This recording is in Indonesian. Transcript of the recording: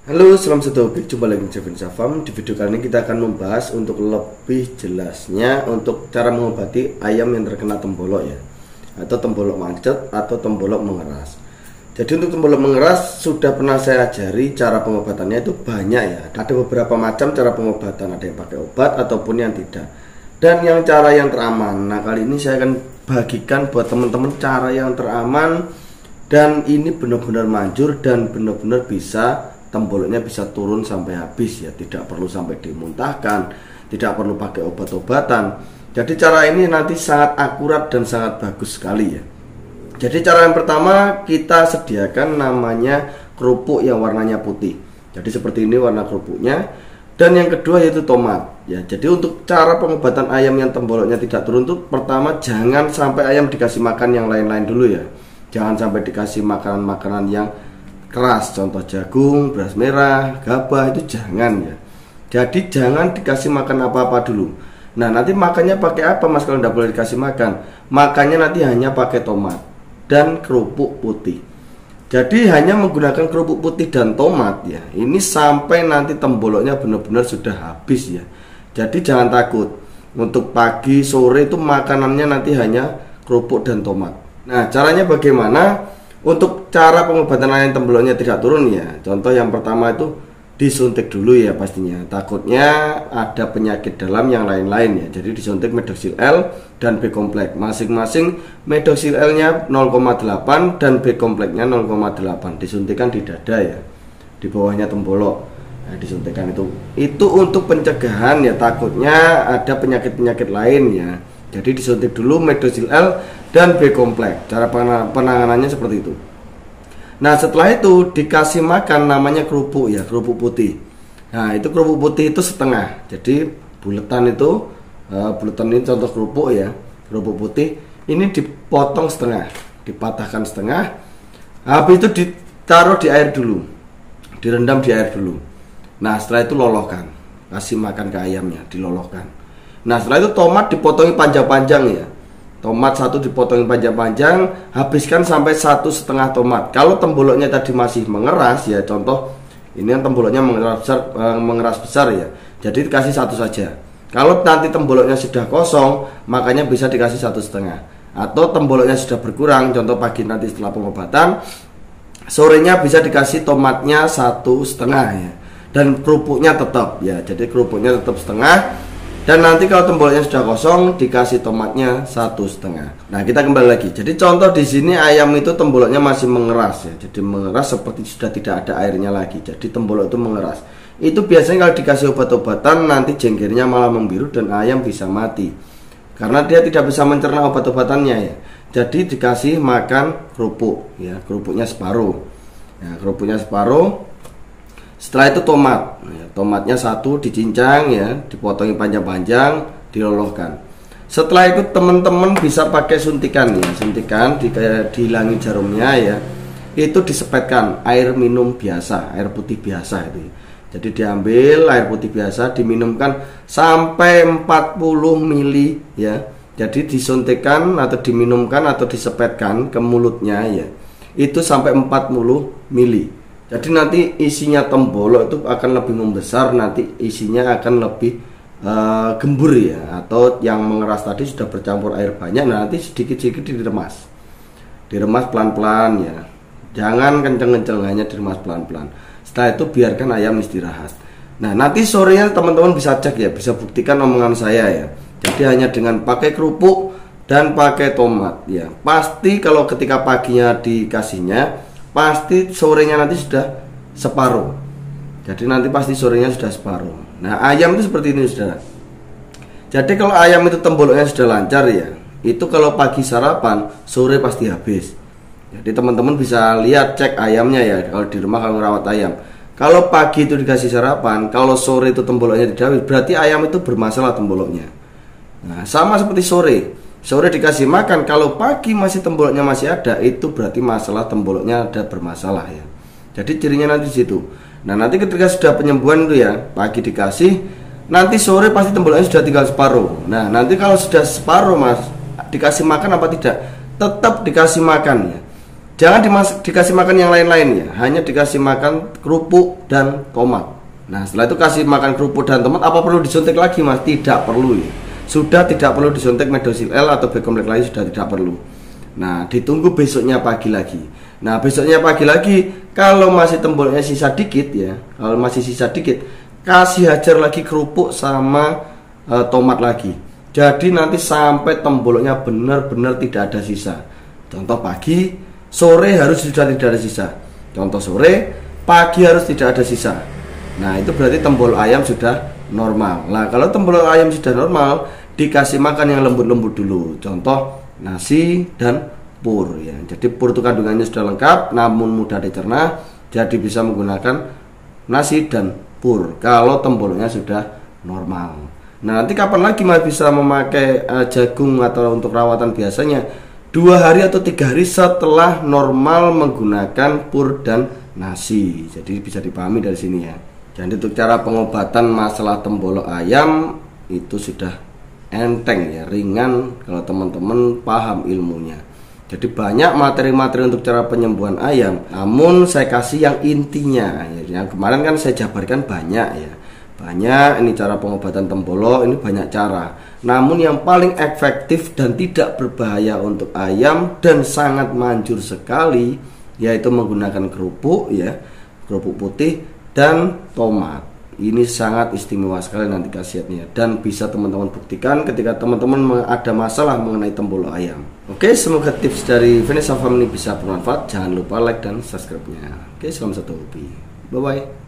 Halo, salam satu hobi, jumpa lagi dengan Jevin Safam. Di video kali ini kita akan membahas untuk lebih jelasnya untuk cara mengobati ayam yang terkena tembolok ya, atau tembolok macet atau tembolok mengeras. Jadi untuk tembolok mengeras sudah pernah saya ajari cara pengobatannya itu banyak ya. Ada beberapa macam cara pengobatan, ada yang pakai obat ataupun yang tidak. Dan yang cara yang teraman. Nah, kali ini saya akan bagikan buat teman-teman cara yang teraman dan ini benar-benar manjur dan benar-benar bisa temboloknya bisa turun sampai habis ya, tidak perlu sampai dimuntahkan, tidak perlu pakai obat-obatan. Jadi cara ini nanti sangat akurat dan sangat bagus sekali ya. Jadi cara yang pertama kita sediakan namanya kerupuk yang warnanya putih. Jadi seperti ini warna kerupuknya. Dan yang kedua yaitu tomat ya. Jadi untuk cara pengobatan ayam yang temboloknya tidak turun itu pertama jangan sampai ayam dikasih makan yang lain-lain dulu ya. Jangan sampai dikasih makanan-makanan yang keras, contoh jagung, beras merah, gabah, itu jangan ya. Jadi jangan dikasih makan apa-apa dulu. Nah, nanti makannya pakai apa mas kalau tidak boleh dikasih makan? Makannya nanti hanya pakai tomat dan kerupuk putih. Jadi hanya menggunakan kerupuk putih dan tomat ya. Ini sampai nanti temboloknya benar-benar sudah habis ya. Jadi jangan takut. Untuk pagi, sore itu makanannya nanti hanya kerupuk dan tomat. Nah, caranya bagaimana? Untuk cara pengobatan ayam temboloknya tidak turun ya, contoh yang pertama itu disuntik dulu ya pastinya. Takutnya ada penyakit dalam yang lain-lain ya. Jadi disuntik Medoxil L dan B kompleks. Masing-masing Medoxil L-nya 0,8 dan B kompleksnya 0,8. Disuntikan di dada ya, di bawahnya tembolok. Nah, disuntikan itu untuk pencegahan ya, takutnya ada penyakit-penyakit lain ya. Jadi disuntik dulu Medoxil L dan B kompleks. Cara penanganannya seperti itu. Nah, setelah itu dikasih makan namanya kerupuk ya, kerupuk putih. Nah, itu kerupuk putih itu setengah. Jadi buletan itu buletan ini contoh kerupuk ya, kerupuk putih. Ini dipotong setengah, dipatahkan setengah. Habis itu ditaruh di air dulu. Direndam di air dulu. Nah, setelah itu lolokkan. Kasih makan ke ayamnya, dilolokkan. Nah, setelah itu tomat dipotongi panjang-panjang ya. Tomat satu dipotongi panjang-panjang, habiskan sampai 1,5 tomat. Kalau temboloknya tadi masih mengeras ya, contoh ini yang temboloknya mengeras besar ya. Jadi dikasih satu saja. Kalau nanti temboloknya sudah kosong, makanya bisa dikasih 1,5. Atau temboloknya sudah berkurang, contoh pagi nanti setelah pengobatan, sorenya bisa dikasih tomatnya 1,5 ya. Dan kerupuknya tetap ya. Jadi kerupuknya tetap setengah. Dan nanti kalau temboloknya sudah kosong dikasih tomatnya 1,5. Nah, kita kembali lagi. Jadi contoh di sini ayam itu temboloknya masih mengeras ya. Jadi mengeras seperti sudah tidak ada airnya lagi. Jadi tembolok itu mengeras. Itu biasanya kalau dikasih obat-obatan nanti jenggernya malah membiru dan ayam bisa mati. Karena dia tidak bisa mencerna obat-obatannya ya. Jadi dikasih makan kerupuk ya, kerupuknya separuh. Ya, kerupuknya separuh. Setelah itu tomat ya, tomatnya satu dicincang ya, dipotongi panjang-panjang, diloloskan. Setelah itu teman-teman bisa pakai suntikan ya, suntikan dihilangi jarumnya ya. Itu disepetkan air minum biasa, air putih biasa itu. Jadi diambil air putih biasa diminumkan sampai 40 mili ya. Jadi disuntikan atau diminumkan atau disepetkan ke mulutnya ya. Itu sampai 40 mili. Jadi nanti isinya tembolok itu akan lebih membesar, nanti isinya akan lebih gembur ya. Atau yang mengeras tadi sudah bercampur air banyak, nah nanti sedikit-sedikit diremas. Diremas pelan-pelan ya. Jangan kenceng-kenceng, hanya diremas pelan-pelan. Setelah itu biarkan ayam istirahat. Nah, nanti sorenya teman-teman bisa cek ya, bisa buktikan omongan saya ya. Jadi hanya dengan pakai kerupuk dan pakai tomat ya. Pasti kalau ketika paginya dikasihnya, pasti sorenya nanti sudah separuh. Jadi nanti pasti sorenya sudah separuh. Nah, ayam itu seperti ini saudara. Jadi kalau ayam itu temboloknya sudah lancar ya, itu kalau pagi sarapan, sore pasti habis. Jadi teman-teman bisa lihat, cek ayamnya ya, kalau di rumah kalau merawat ayam. Kalau pagi itu dikasih sarapan, kalau sore itu temboloknya tidak habis, berarti ayam itu bermasalah temboloknya. Nah, sama seperti sore. Sore dikasih makan, kalau pagi masih temboloknya masih ada, itu berarti masalah temboloknya ada bermasalah ya. Jadi cirinya nanti di situ. Nah, nanti ketika sudah penyembuhan itu ya, pagi dikasih, nanti sore pasti temboloknya sudah tinggal separuh. Nah, nanti kalau sudah separuh mas, dikasih makan apa tidak? Tetap dikasih makan ya. Jangan dikasih makan yang lain-lain ya, hanya dikasih makan kerupuk dan tomat. Nah setelah itu kasih makan kerupuk dan tomat, apa perlu disuntik lagi mas? Tidak perlu ya. Sudah tidak perlu disuntik Medosil L atau B-kompleks lain, sudah tidak perlu. Nah ditunggu besoknya pagi lagi. Nah besoknya pagi lagi, kalau masih temboloknya sisa dikit ya, kalau masih sisa dikit, kasih hajar lagi kerupuk sama tomat lagi. Jadi nanti sampai temboloknya benar-benar tidak ada sisa. Contoh pagi, sore harus sudah tidak ada sisa. Contoh sore, pagi harus tidak ada sisa. Nah itu berarti tembolok ayam sudah normal. Nah kalau tembolok ayam sudah normal, dikasih makan yang lembut-lembut dulu. Contoh nasi dan pur ya. Jadi pur itu kandungannya sudah lengkap, namun mudah dicerna. Jadi bisa menggunakan nasi dan pur kalau temboloknya sudah normal. Nah nanti kapan lagi mas bisa memakai jagung atau untuk rawatan? Biasanya 2 hari atau 3 hari setelah normal menggunakan pur dan nasi. Jadi bisa dipahami dari sini ya. Jadi untuk cara pengobatan masalah tembolok ayam itu sudah enteng ya, ringan kalau teman-teman paham ilmunya. Jadi banyak materi-materi untuk cara penyembuhan ayam, namun saya kasih yang intinya. Yang kemarin kan saya jabarkan banyak ya. Banyak ini cara pengobatan tembolok, ini banyak cara. Namun yang paling efektif dan tidak berbahaya untuk ayam dan sangat manjur sekali yaitu menggunakan kerupuk ya, kerupuk putih dan tomat. Ini sangat istimewa sekali nanti khasiatnya dan bisa teman-teman buktikan ketika teman-teman ada masalah mengenai tembolok ayam. Oke, semoga tips dari Vanessa Farm ini bisa bermanfaat. Jangan lupa like dan subscribe-nya. Oke, salam satu hobi. Bye bye.